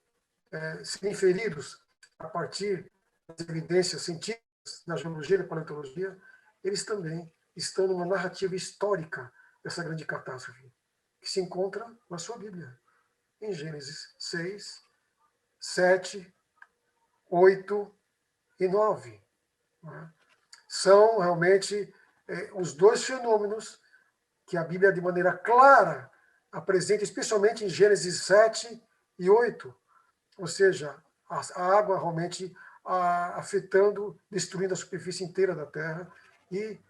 serem inferidos a partir das evidências científicas da geologia e da paleontologia, eles também estão numa narrativa histórica dessa grande catástrofe, que se encontra na sua Bíblia, em Gênesis 6, 7, 8 e 9. Né? São realmente os 2 fenômenos que a Bíblia, de maneira clara, apresenta, especialmente em Gênesis 7 e 8. Ou seja, a água realmente afetando, destruindo a superfície inteira da Terra, e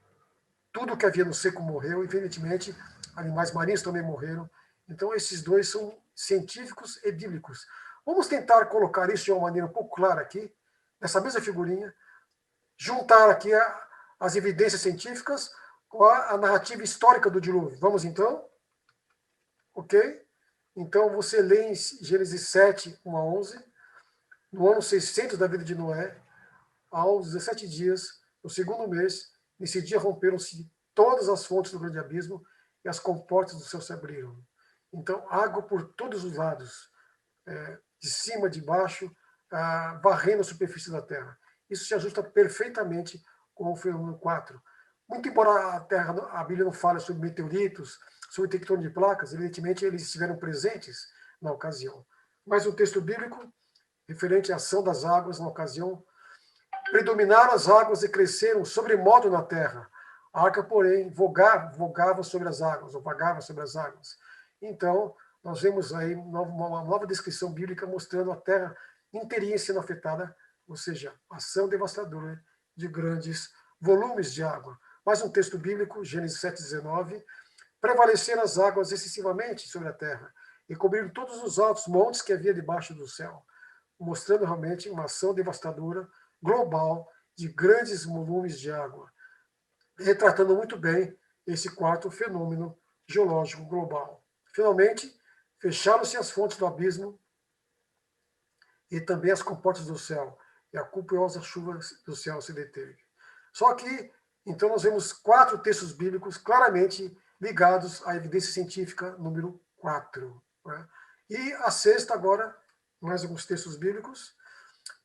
tudo que havia no seco morreu, evidentemente, animais marinhos também morreram. Então, esses 2 são científicos e bíblicos. Vamos tentar colocar isso de uma maneira um pouco clara aqui, nessa mesma figurinha, juntar aqui as evidências científicas com a narrativa histórica do dilúvio. Vamos então? Ok? Então, você lê em Gênesis 7, 1 a 11, no ano 600 da vida de Noé, aos 17 dias, no segundo mês, nesse dia romperam-se todas as fontes do grande abismo e as comportas do céu se abriram. Então, água por todos os lados, de cima, de baixo, varrendo a superfície da Terra. Isso se ajusta perfeitamente com o fenômeno 4. Muito embora a Bíblia não fale sobre meteoritos, sobre tectônica de placas, evidentemente eles estiveram presentes na ocasião. Mas o texto bíblico, referente à ação das águas na ocasião, predominaram as águas e cresceram sobremodo na terra. A arca, porém, vogava sobre as águas, ou vagava sobre as águas. Então, nós vemos aí uma nova descrição bíblica mostrando a terra inteirinha sendo afetada, ou seja, ação devastadora de grandes volumes de água. Mais um texto bíblico, Gênesis 7,19. Prevaleceram as águas excessivamente sobre a terra e cobriram todos os altos montes que havia debaixo do céu, mostrando realmente uma ação devastadora global de grandes volumes de água, retratando muito bem esse 4º fenômeno geológico global. Finalmente, fecharam-se as fontes do abismo e também as comportas do céu, e a copiosa chuva do céu se deteve. Só que, então, nós vemos 4 textos bíblicos claramente ligados à evidência científica número 4. Né? E a sexta, agora, mais alguns textos bíblicos.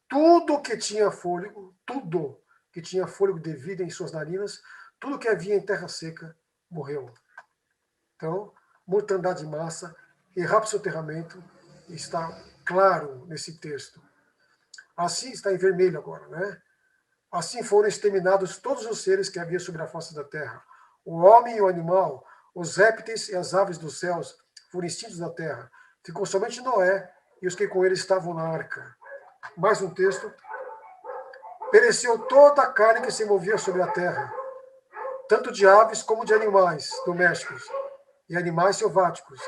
Tudo que tinha fôlego, tudo que tinha fôlego de vida em suas narinas, tudo que havia em terra seca, morreu. Então, mortandade de massa e rápido soterramento está claro nesse texto. Assim, está em vermelho agora, né? Assim foram exterminados todos os seres que havia sobre a face da terra. O homem e o animal, os répteis e as aves dos céus foram extintos da terra. Ficou somente Noé e os que com ele estavam na arca. Mais um texto. Pereceu toda a carne que se movia sobre a terra, tanto de aves como de animais domésticos e animais selváticos,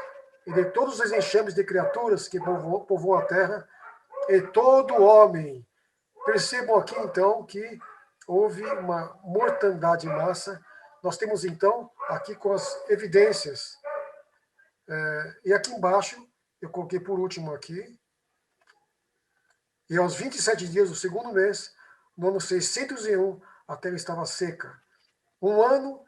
e de todos os enxames de criaturas que povoam a terra, e todo homem. Percebam aqui, então, que houve uma mortandade em massa. nós temos, então, aqui com as evidências. E aqui embaixo, eu coloquei por último aqui, e aos 27 dias do segundo mês, no ano 601, a terra estava seca. 1 ano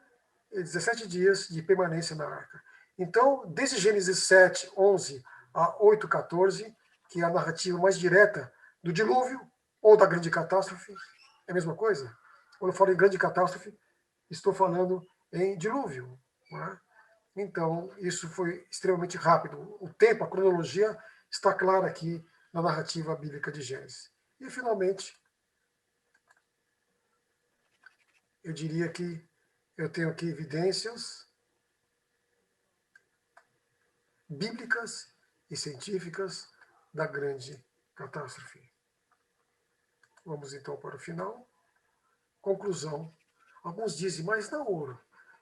e 17 dias de permanência na arca. Então, desde Gênesis 7, 11 a 8, 14, que é a narrativa mais direta do dilúvio ou da grande catástrofe, é a mesma coisa? Quando eu falo em grande catástrofe, estou falando em dilúvio. Não é? Então, isso foi extremamente rápido. O tempo, a cronologia, está clara aqui na narrativa bíblica de Gênesis. E, finalmente, eu diria que eu tenho aqui evidências bíblicas e científicas da grande catástrofe. Vamos, então, para o final. Conclusão. Alguns dizem, mas não,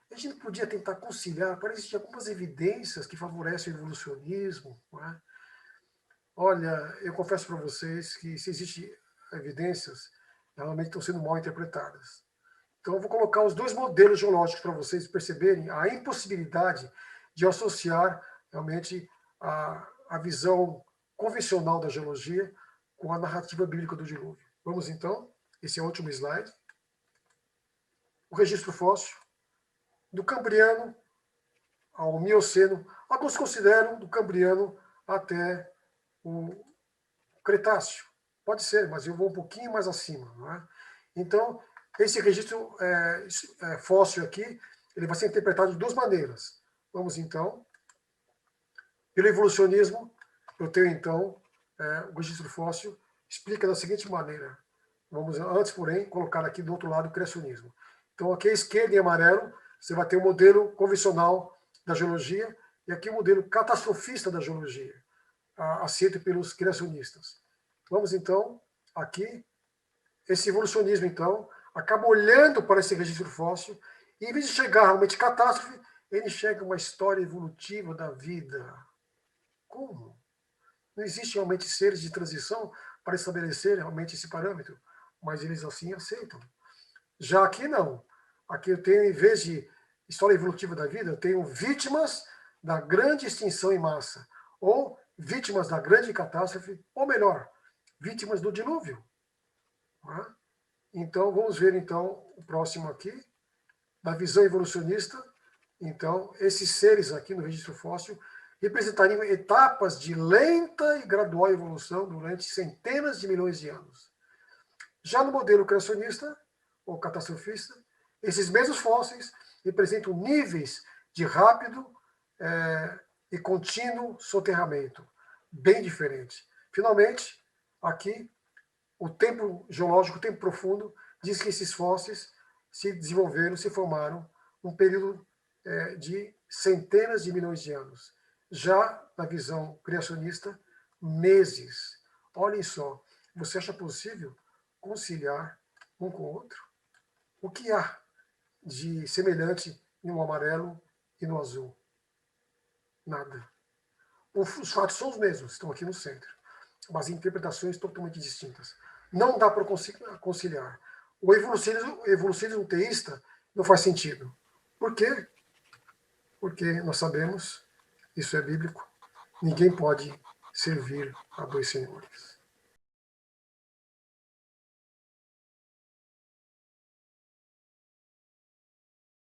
a gente podia tentar conciliar, parece que existem algumas evidências que favorecem o evolucionismo. Não é? Olha, eu confesso para vocês que se existem evidências, realmente estão sendo mal interpretadas. Então, eu vou colocar os dois modelos geológicos para vocês perceberem a impossibilidade de associar realmente a visão convencional da geologia com a narrativa bíblica do dilúvio. Vamos, então, esse é o último slide. O registro fóssil, do Cambriano ao Mioceno, alguns consideram do Cambriano até o Cretáceo. Pode ser, mas eu vou um pouquinho mais acima. Não é? Então, esse registro fóssil aqui, ele vai ser interpretado de duas maneiras. Vamos, então, pelo evolucionismo, eu tenho, então, o registro fóssil explica da seguinte maneira. Vamos, antes, porém, colocar aqui do outro lado o criacionismo. Então, aqui à esquerda, em amarelo, você vai ter o modelo convencional da geologia e aqui o modelo catastrofista da geologia, aceito pelos criacionistas. Vamos, então, aqui, esse evolucionismo, então, acaba olhando para esse registro fóssil e, em vez de chegar realmente à catástrofe, ele enxerga uma história evolutiva da vida. Como? Não existe realmente seres de transição para estabelecer realmente esse parâmetro, mas eles assim aceitam. Já aqui não. Aqui eu tenho, em vez de história evolutiva da vida, eu tenho vítimas da grande extinção em massa, ou vítimas da grande catástrofe, ou melhor, vítimas do dilúvio. Então, vamos ver então o próximo aqui, da visão evolucionista. Então, esses seres aqui no registro fóssil representariam etapas de lenta e gradual evolução durante centenas de milhões de anos. Já no modelo criacionista, ou catastrofista, esses mesmos fósseis representam níveis de rápido e contínuo soterramento, bem diferentes. Finalmente, aqui, o tempo geológico, o tempo profundo, diz que esses fósseis se desenvolveram, se formaram num período de centenas de milhões de anos. Já na visão criacionista, meses. Olhem só, você acha possível conciliar um com o outro? O que há de semelhante no amarelo e no azul? Nada. Os fatos são os mesmos, estão aqui no centro, mas interpretações totalmente distintas. Não dá para conciliar. O evolucionismo teísta não faz sentido. Por quê? Porque nós sabemos, isso é bíblico, ninguém pode servir a dois senhores.